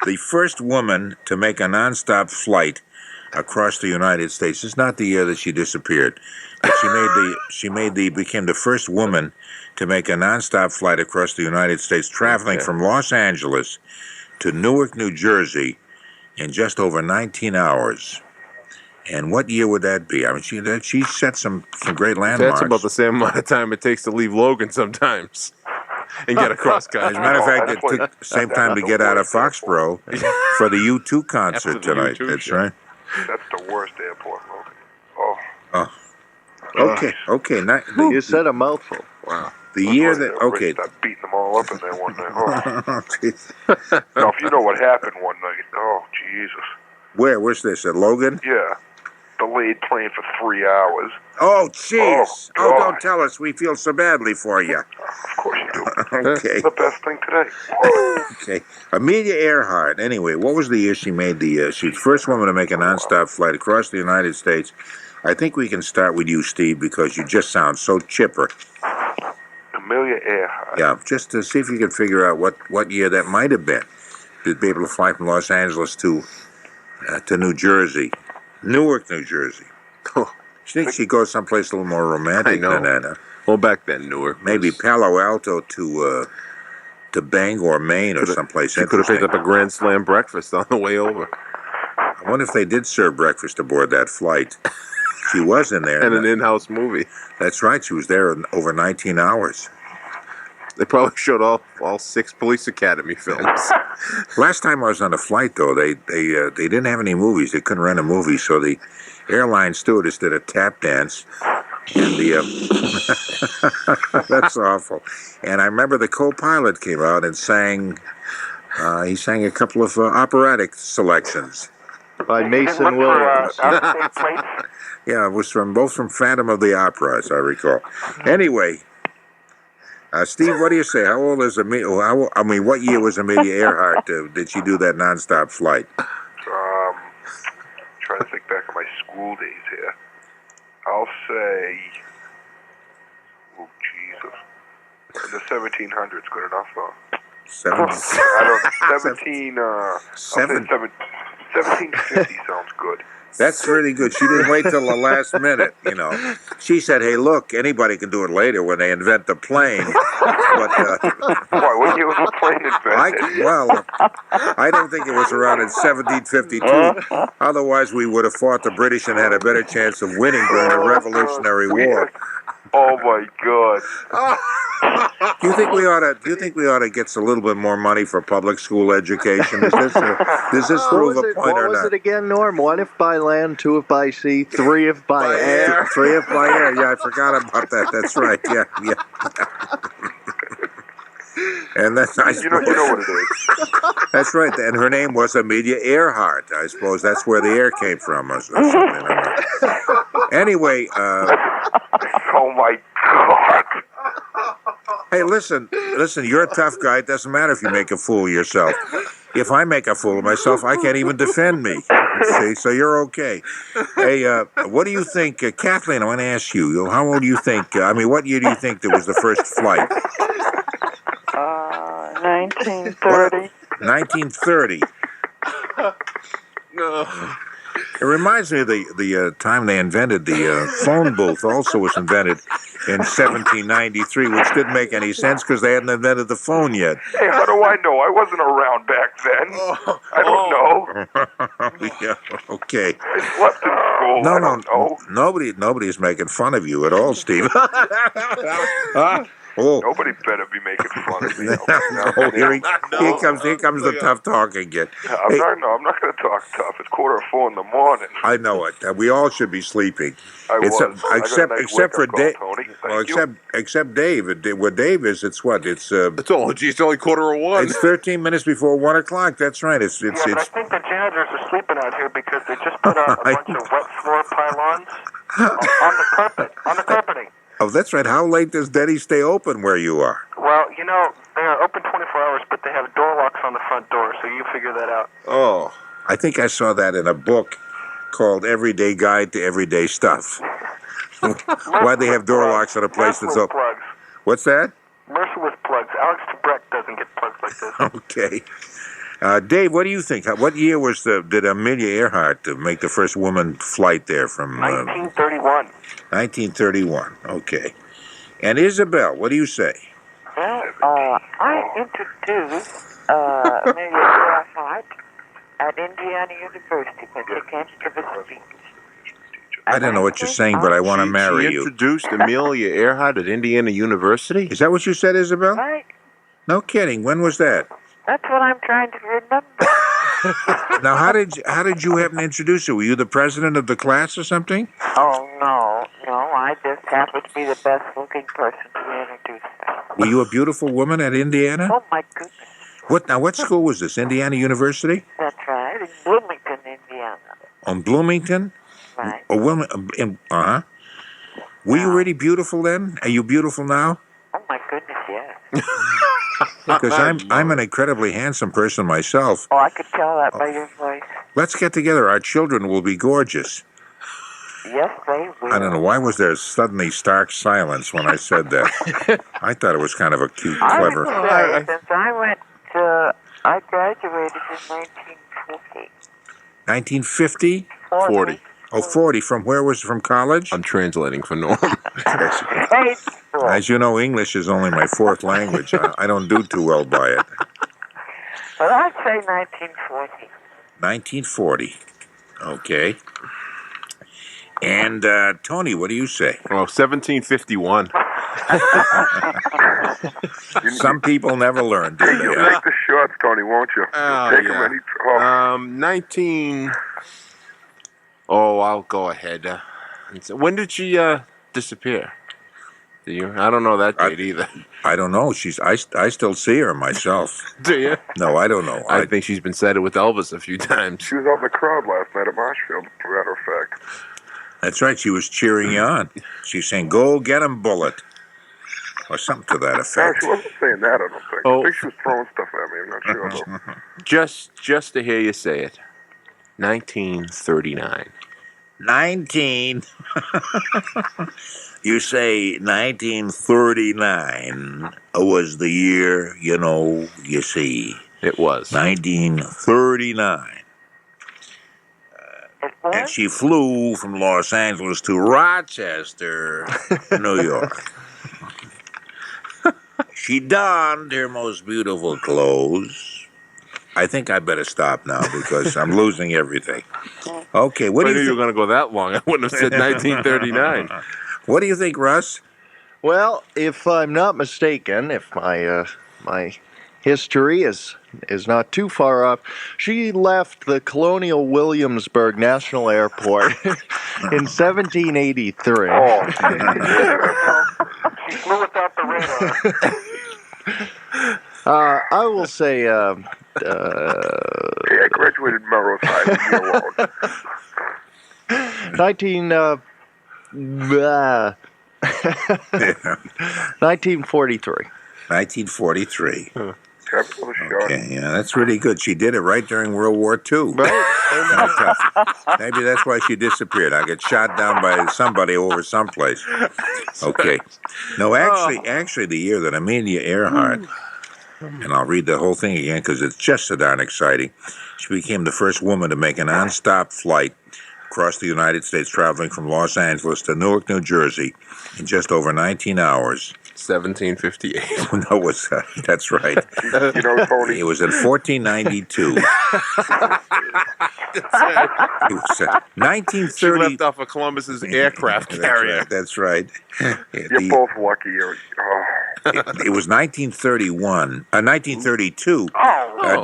the first woman to make a nonstop flight across the United States. It's not the year that she disappeared, but she became the first woman to make a nonstop flight across the United States, traveling from Los Angeles to Newark, New Jersey, in just over 19 hours. And what year would that be? I mean, she set some great landmarks. That's about the same amount of time it takes to leave Logan sometimes and get across country. As a matter of fact, it took the same time to get out of Foxborough for the U2 concert tonight. That's right. That's the worst airport, Logan. Okay. You said a mouthful. Wow. The year that Start beating them all up in there one night. Now, if you know what happened one night, Jesus. Where's this at Logan? Yeah, delayed plane for 3 hours. Oh, jeez. Oh, don't tell us. We feel so badly for you. Of course you do. Okay. The best thing today. Okay. Amelia Earhart. Anyway, what was the year she made she was the first woman to make a nonstop flight across the United States? I think we can start with you, Steve, because you just sound so chipper. Amelia Earhart. Yeah, just to see if you can figure out what year that might have been. To be able to fly from Los Angeles to New Jersey. Newark, New Jersey. She thinks she goes someplace a little more romantic than that. Well, back then, Newark. Maybe Palo Alto to Bangor, Maine, or someplace. She could have picked up a Grand Slam breakfast on the way over. I wonder if they did serve breakfast aboard that flight. She was in there. And an in-house movie. That's right. She was there in over 19 hours. They probably showed all 6 Police Academy films. Last time I was on a flight, though, they didn't have any movies. They couldn't rent a movie, so the airline stewardess did a tap dance. And that's awful. And I remember the co-pilot came out and sang. He sang a couple of operatic selections by Mason Williams. Yeah, it was both from Phantom of the Opera, as I recall. Anyway. Steve, what do you say? How old is Amelia? What year was Amelia Earhart? Did she do that nonstop flight? Trying to think back on my school days here. I'll say, Jesus, in the 1700s, good enough, though. 1750 sounds good. That's really good. She didn't wait till the last minute, She said, hey, look, anybody can do it later when they invent the plane. But, why, when was the plane invented? I don't think it was around in 1752. Otherwise, we would have fought the British and had a better chance of winning during the Revolutionary War. Oh my God! Do you think we ought to get a little bit more money for public school education? Does this prove a point or not? What was it again, Norm? 1 if by land, 2 if by sea, 3 if by air. 3 if by air. Yeah, I forgot about that. That's right. Yeah. And that's you know what it is. That's right. And her name was Amelia Earhart. I suppose that's where the air came from, or something. Anyway. Oh my God. Hey, listen, you're a tough guy. It doesn't matter if you make a fool of yourself. If I make a fool of myself, I can't even defend me. See, so you're okay. Hey, what do you think, Kathleen, I want to ask you, how old do you think, what year do you think there was the first flight? 1930. 1930. No. It reminds me of the time they invented the phone booth. Also was invented in 1793, which didn't make any sense because they hadn't invented the phone yet. Hey, how do I know? I wasn't around back then. I don't know. Yeah, okay. I slept in school. I don't know. Nobody's making fun of you at all, Steve. Nobody better be making fun of me. Here comes the tough talk again. I'm not going to talk tough. It's 3:45 in the morning. I know it. We all should be sleeping. Except for Dave. Well, except Dave. Where Dave is, it's what? It's only 1:15. It's 13 minutes before 1 o'clock. That's right. But I think the janitors are sleeping out here because they just put out a bunch of wet floor pylons on the carpeting. Oh, that's right. How late does Denny's stay open where you are? Well, they are open 24 hours, but they have door locks on the front door, so you figure that out. Oh, I think I saw that in a book called Everyday Guide to Everyday Stuff. Why they have door locks on a place that's open? What's that? Merciless plugs. Alex Brecht doesn't get plugs like this. Okay. Dave, what do you think? What year did Amelia Earhart make the first woman flight there from? 1931. 1931. Okay. And Isabelle, what do you say? Well, I introduced Amelia Earhart at Indiana University, but they can't give us a speech. I don't know what you're saying, but I want to marry you. You introduced Amelia Earhart at Indiana University? Is that what you said, Isabelle? Right. No kidding. When was that? That's what I'm trying to remember. Now, how did you happen to introduce her? Were you the president of the class or something? Oh, no. I just happened to be the best-looking person to introduce her. Were you a beautiful woman at Indiana? Oh, my goodness. What school was this? Indiana University? That's right. In Bloomington, Indiana. On Bloomington? Right. Uh-huh. Were you really beautiful then? Are you beautiful now? Oh, my goodness, yes. Because I'm an incredibly handsome person myself. Oh, I could tell that by your voice. Let's get together. Our children will be gorgeous. Yes, they will. I don't know. Why was there suddenly stark silence when I said that? I thought it was kind of a cute, clever... Since I graduated in 1950. 1950? 40. Oh, 40. From where was it? From college? I'm translating for Norm. As you know, English is only my fourth language. I don't do too well by it. Well, I'd say 1940. 1940. Okay. And, Tony, what do you say? Oh, 1751. Some people never learn, do they? You'll take the shots, Tony, won't you? Take them any... 19... Oh, I'll go ahead. When did she disappear? Do you? I don't know that date either. I don't know. I still see her myself. Do you? No, I don't know. I think she's been saddled with Elvis a few times. She was out in the crowd last night at Marshfield, as a matter of fact. That's right. She was cheering you on. She's saying, "Go get him, Bullet," or something to that effect. No, she wasn't saying that, I don't think. Oh. I think she was throwing stuff at me. I'm not sure, though. Just to hear you say it. 1939. 19. You say 1939 was the year, you see. It was. 1939. And she flew from Los Angeles to Rochester, New York. She donned her most beautiful clothes. I think I better stop now because I'm losing everything. Okay, what do you think? I knew you were going to go that long. I wouldn't have said 1939. What do you think, Russ? Well, if I'm not mistaken, if my history is not too far off, she left the Colonial Williamsburg National Airport in 1783. Oh, she flew without the radar. I will say... I graduated Melrose High. Leave me alone. 1943. 1943. 1943. Okay, yeah, that's really good. She did it right during World War II. Right. Maybe that's why she disappeared. I got shot down by somebody over someplace. Okay. No, actually, the year that Amelia Earhart, and I'll read the whole thing again because it's just so darn exciting. She became the first woman to make a non-stop flight across the United States, traveling from Los Angeles to Newark, New Jersey, in just over 19 hours. 1758. No, that's right. You know, Tony. It was in 1492. That's right. It was She 1930. left off of Columbus's aircraft carrier. That's right. You're both lucky. It was 1931, 1932.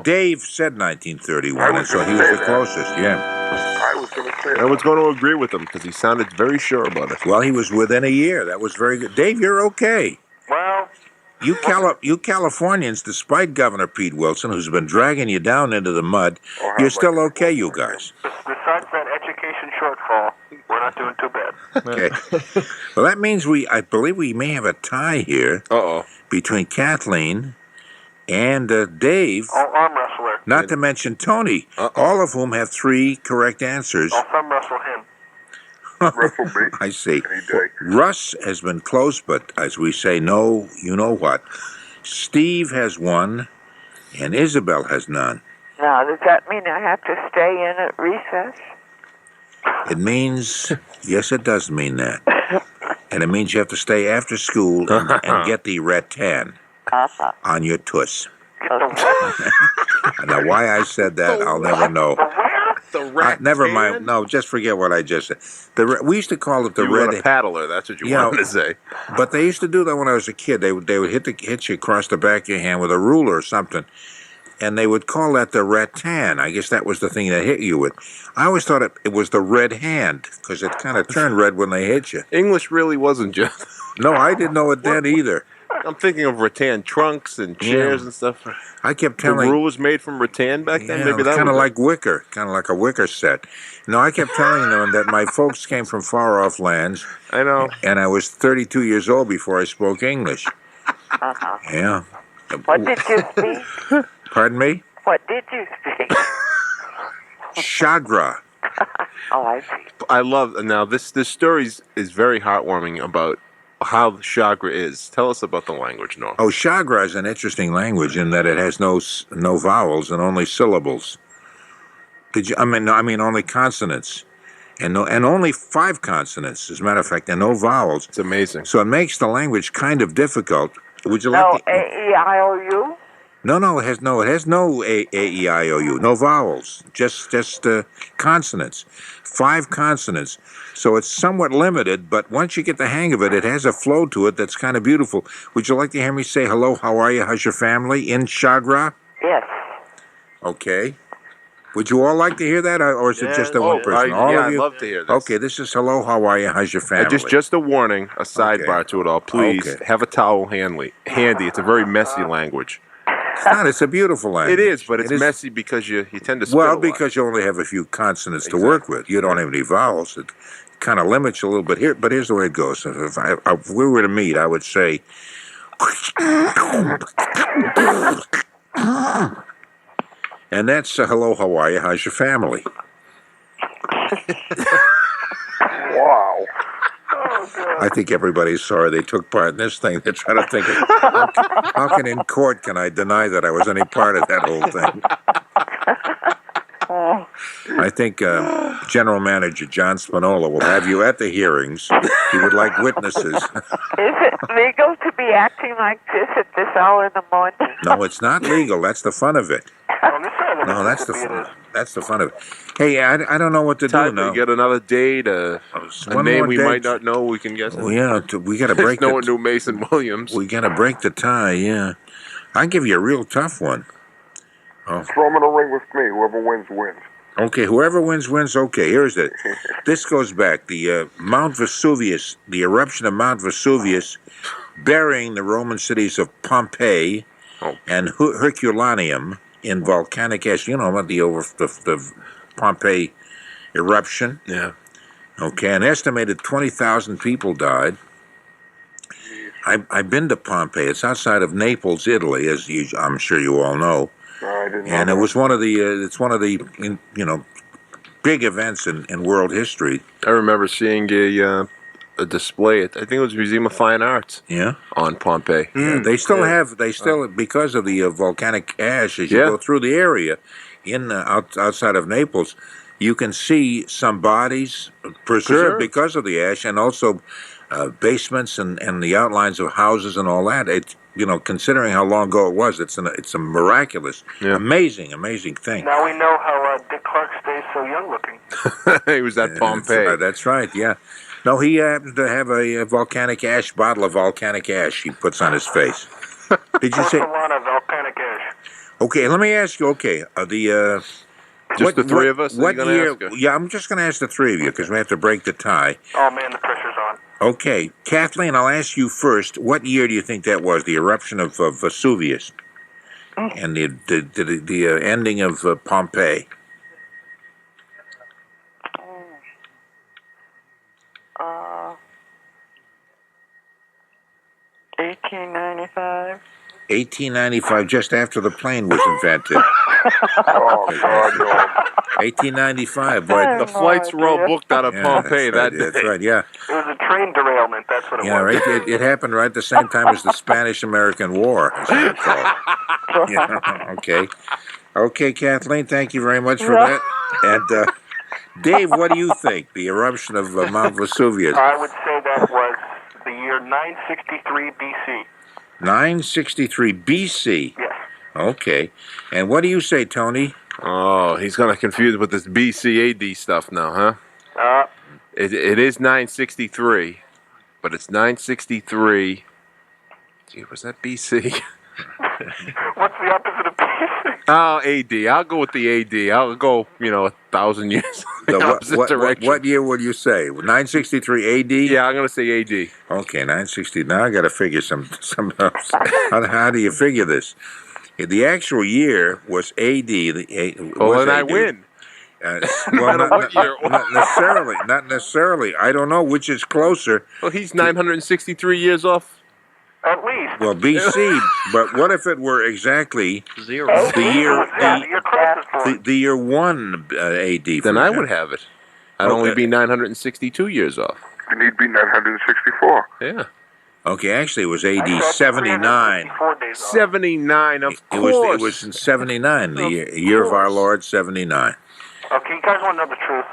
Dave said 1931, and so he was the closest. Yeah. I was going to say I was going to agree with him because he sounded very sure about it. Well, he was within a year. That was very good. Dave, you're okay. Well, You Californians, despite Governor Pete Wilson, who's been dragging you down into the mud, you're still okay, you guys. besides that education shortfall, we're not doing too bad. Okay. Well, that means I believe we may have a tie here between Kathleen and Dave. Arm wrestler. Not to mention Tony, all of whom have 3 correct answers. I'll thumb wrestle him. Wrestle me I see. any day. Russ has been close, but as we say, no, you know what. Steve has 1, and Isabelle has none. Now, does that mean I have to stay in at recess? It means, yes, it does mean that. And it means you have to stay after school and get the rattan on your tuss. Now, why I said that, I'll never know. The rat Never can? mind. No, just forget what I just said. We used to call it the You were red. a paddler. That's what you wanted to say. But they used to do that when I was a kid. They would hit you across the back of your hand with a ruler or something, and they would call that the rattan. I guess that was the thing that hit you with. I always thought it was the red hand because it kind of turned red when they hit you. English really wasn't just. No, I didn't know it then either. I'm thinking of rattan trunks and chairs and stuff. I kept The telling. rule was made from rattan back then. Maybe that kind of was like wicker, kind of like a wicker set. No, I kept telling them that my folks came from far off lands. I know. And I was 32 years old before I spoke English. Yeah. What did you speak? Pardon me? What did you speak? Chagra. Oh, I see. I love. Now this story is very heartwarming about how Chagra is. Tell us about the language, Norm. Oh, Chagra is an interesting language in that it has no vowels and only syllables. I mean only consonants, and only 5 consonants. As a matter of fact, and no vowels. It's amazing. So it makes the language kind of difficult. Would you No, like to? A-E-I-O-U? No, it has no A-E-I-O-U. No vowels, just consonants. 5 consonants. So it's somewhat limited, but once you get the hang of it, it has a flow to it that's kind of beautiful. Would you like to hear me say hello, how are you, how's your family in Chagra? Yes. Okay. Would you all like to hear that, or is it just a one person? All of you? I'd love to hear this. Okay, this is hello, how are you, how's your family? Just a warning, a sidebar to it all. Please have a towel handy. It's a very messy language. It's not. It's a beautiful language. It is, but it's messy because you tend to spit a Well, lot. because you only have a few consonants to work with. You don't have any vowels. It kind of limits you a little bit here. But here's the way it goes. If we were to meet, I would say, and that's hello, how are you? How's your family? Wow. I think everybody's sorry they took part in this thing. They're trying to think, how can in court can I deny that I was any part of that whole thing? I think General Manager John Spinola will have you at the hearings. He would like witnesses. Is it legal to be acting like this at this hour in the morning? No, it's not legal. That's the fun of it. No, that's the fun. That's the fun of it. Hey, I don't know what to do now. We get another date, a name we might not know. We can guess. Well, yeah, we got to break. No one knew Mason Williams. We got to break the tie. Yeah, I'll give you a real tough one. Throw them in a ring with me. Whoever wins, wins. Okay, whoever wins, wins. Okay, here's it. This goes back. The Mount Vesuvius, the eruption of Mount Vesuvius, burying the Roman cities of Pompeii and Herculaneum in volcanic ash. You know about the Pompeii eruption? Yeah. Okay, an estimated 20,000 people died. I've been to Pompeii. It's outside of Naples, Italy, as I'm sure you all know. I didn't know And it that. was one of the big events in world history. I remember seeing a display at, I think it was Museum of Fine Arts. Yeah. On Pompeii. Yeah, they still because of the volcanic ash as you go through the area outside of Naples, you can see some bodies preserved because of the ash, and also basements and the outlines of houses and all that. It, considering how long ago it was, it's a miraculous, amazing thing. Now we know how Dick Clark stays so young looking. He was at Pompeii. That's right, yeah. No, he happened to have a volcanic ash bottle of volcanic ash he puts on his face. Did you say? Porcelana volcanic ash. Okay, let me ask you. Okay, Just the three of us? What year? Yeah, I'm just going to ask the three of you because we have to break the tie. Oh man, the pressure's on. Okay, Kathleen, I'll ask you first. What year do you think that was? The eruption of Vesuvius and the ending of Pompeii. 1895. 1895, just after the plane was invented. Oh, God, no. 1895, boy. The flights were all booked out of Pompeii that day. That's right, yeah. It was a train derailment. That's what it was. Yeah, right. It happened right at the same time as the Spanish-American War. As I recall. Yeah, okay. Okay, Kathleen, thank you very much for that. And Dave, what do you think? The eruption of Mount Vesuvius. I would say that was the year 963 BC. 963 BC. Yes. Okay. And what do you say, Tony? Oh, he's going to confuse with this BCAD stuff now, huh? It is 963, but it's 963. Gee, was that BC? What's the opposite of BC? Oh, AD. I'll go with the AD. I'll go, 1,000 years in the opposite direction. What year would you say? 963 AD? Yeah, I'm going to say AD. Okay, 960. Now I got to figure some how do you figure this? The actual year was AD. Well, then I win. What year? Not necessarily. I don't know which is closer. Well, he's 963 years off. At least. Well, BC, but what if it were exactly Zero. the year 1 AD? Then I would have it. I'd only be 962 years off. You need to be 964. Yeah. Okay, actually, it was AD 79. 79, of course. It was in 79, the year of our Lord, 79. Okay, you guys want to know the truth?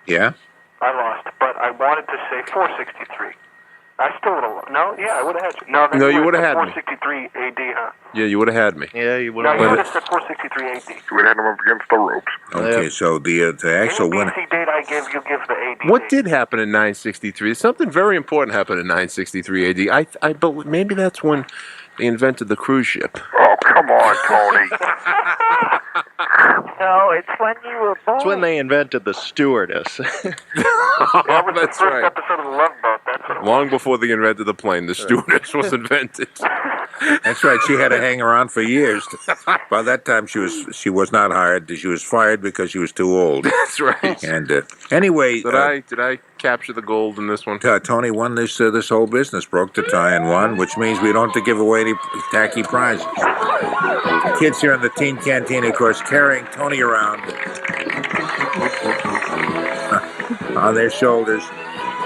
Yeah? I lost, but I wanted to say 463. I still would have. No, yeah, I would have had you. No, you would have had me. 463 AD, huh? Yeah, you would have had me. Yeah, you would No, have. you would have said 463 AD. You would have him up against the ropes. Okay, so the actual Any winner. BC date I give, you give the AD What date. did happen in 963? Something very important happened in 963 AD. I believe maybe that's when they invented the cruise ship. Oh, come on, Tony. No, it's when you were born. It's when they invented the stewardess. That was That's the first right. episode of The Love Boat. That's what it was. Long before they invented the plane, the stewardess was invented. That's right. She had to hang around for years. By that time, she was not hired. She was fired because she was too old. That's right. And anyway, Did I capture the gold in this one? Tony won this whole business, broke the tie and won, which means we don't have to give away any tacky prizes. The kids here in the teen canteen, of course, carrying Tony around on their shoulders.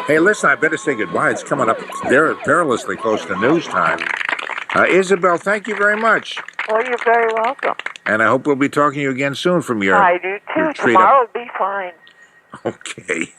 Hey, listen, I better say goodbye. It's coming up. They're perilously close to news time. Isabelle, thank you very much. Well, you're very welcome. And I hope we'll be talking to you again soon from your I do too. your treat Tomorrow will be fine. Okay.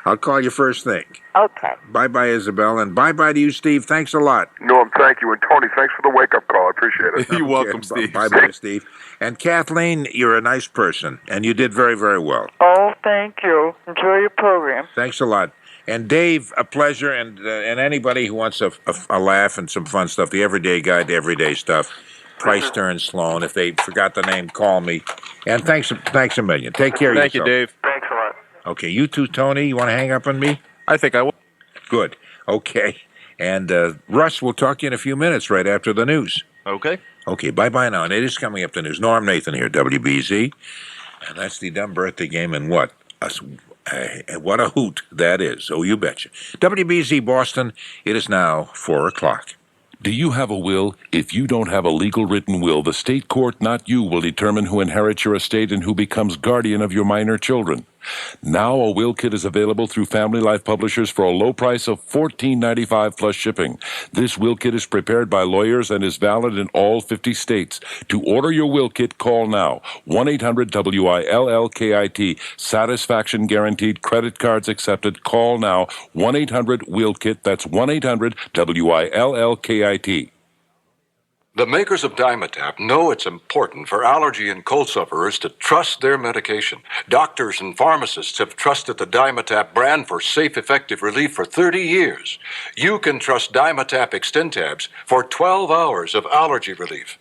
I'll call you first thing. Okay. Bye-bye, Isabelle, and bye-bye to you, Steve. Thanks a lot. Norm, thank you. And Tony, thanks for the wake-up call. I appreciate it. You're welcome, Steve. Bye-bye, Steve. And Kathleen, you're a nice person, and you did very, very well. Oh, thank you. Enjoy your program. Thanks a lot. And Dave, a pleasure, and anybody who wants a laugh and some fun stuff, the Everyday Guide to Everyday Stuff, Price Stern Sloan. If they forgot the name, call me. And thanks a million. Take care of yourself. Thank you, Dave. Thanks a lot. Okay, you too, Tony. You want to hang up on me? I think I will. Good. Okay. And Russ, we'll talk to you in a few minutes right after the news. Okay. Okay, bye-bye now. And it is coming up the news. Norm Nathan here, WBZ. And that's the dumb birthday game, and what a hoot that is. Oh, you betcha. WBZ Boston, it is now 4 o'clock. Do you have a will? If you don't have a legal written will, the state court, not you, will determine who inherits your estate and who becomes guardian of your minor children. Now a will kit is available through Family Life Publishers for a low price of $14.95 plus shipping. This will kit is prepared by lawyers and is valid in all 50 states. To order your will kit, call now. 1-800-WILLKIT. Satisfaction guaranteed. Credit cards accepted. Call now. 1-800-WILL-KIT. That's 1-800-WILLKIT. The makers of Dimetapp know it's important for allergy and cold sufferers to trust their medication. Doctors and pharmacists have trusted the Dimetapp brand for safe, effective relief for 30 years. You can trust Dimetapp Extentabs for 12 hours of allergy relief.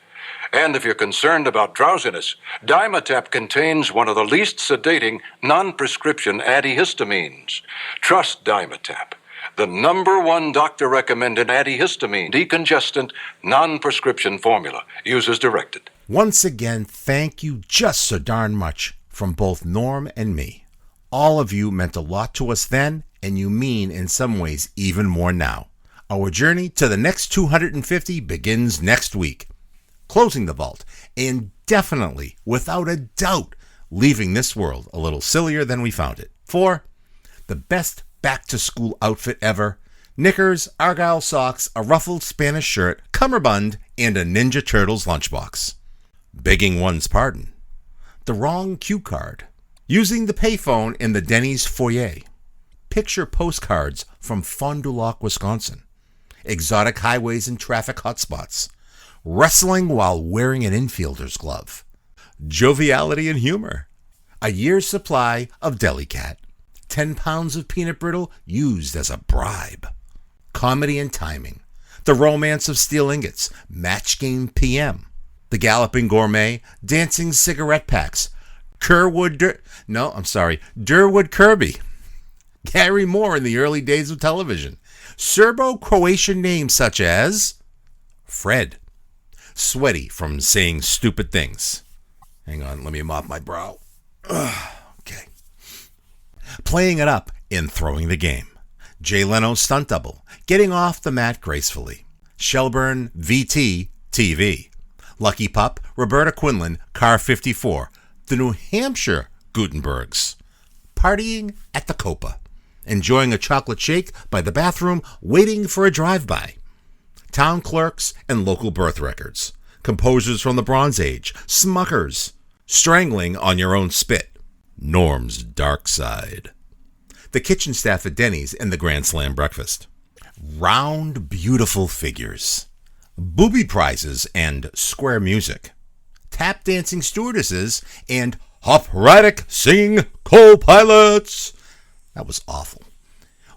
And if you're concerned about drowsiness, Dimetapp contains one of the least sedating, non-prescription antihistamines. Trust Dimetapp, the #1 doctor-recommended antihistamine, decongestant, non-prescription formula. Use as directed. Once again, thank you just so darn much from both Norm and me. All of you meant a lot to us then, and you mean in some ways even more now. Our journey to the next 250 begins next week. Closing the vault, and definitely, without a doubt, leaving this world a little sillier than we found it. For the best back-to-school outfit ever, knickers, Argyle socks, a ruffled Spanish shirt, cummerbund, and a Ninja Turtles lunchbox. Begging one's pardon. The wrong cue card. Using the payphone in the Denny's foyer. Picture postcards from Fond du Lac, Wisconsin. Exotic highways and traffic hotspots. Wrestling while wearing an infielder's glove. Joviality and humor. A year's supply of Delicat. 10 pounds of peanut brittle used as a bribe. Comedy and timing. The romance of steel ingots. Match game PM. The galloping gourmet. Dancing cigarette packs. Durwood Kirby. Gary Moore in the early days of television. Serbo-Croatian names such as Fred. Sweaty from saying stupid things. Hang on, let me mop my brow. Okay. Playing it up in Throwing the Game. Jay Leno's stunt double. Getting off the mat gracefully. Shelburne VT TV. Lucky Pup, Roberta Quinlan, Car 54. The New Hampshire Gutenbergs. Partying at the Copa. Enjoying a chocolate shake by the bathroom, waiting for a drive-by. Town clerks and local birth records. Composers from the Bronze Age. Smuckers. Strangling on your own spit. Norm's Dark Side. The kitchen staff at Denny's and the Grand Slam breakfast. Round, beautiful figures. Booby prizes and square music. Tap dancing stewardesses and operatic singing co-pilots. That was awful.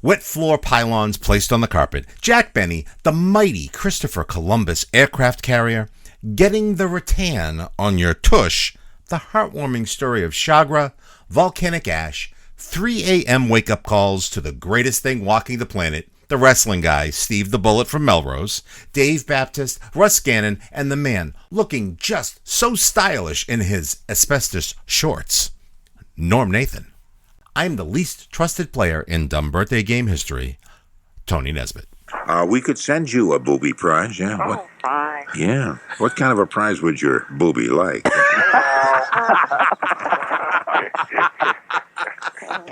Wet floor pylons placed on the carpet. Jack Benny, the mighty Christopher Columbus aircraft carrier. Getting the rattan on your tush. The heartwarming story of Chagra. Volcanic ash. 3 a.m. wake-up calls to the greatest thing walking the planet. The wrestling guy, Steve the Bullet from Melrose. Dave Baptist, Russ Gannon, and the man looking just so stylish in his asbestos shorts. Norm Nathan. I'm the least trusted player in Dumb Birthday Game history, Tony Nesbitt. We could send you a booby prize, yeah. Oh, fine. Yeah. What kind of a prize would your booby like?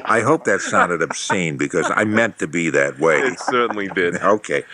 I hope that sounded obscene because I meant to be that way. It certainly did. Okay.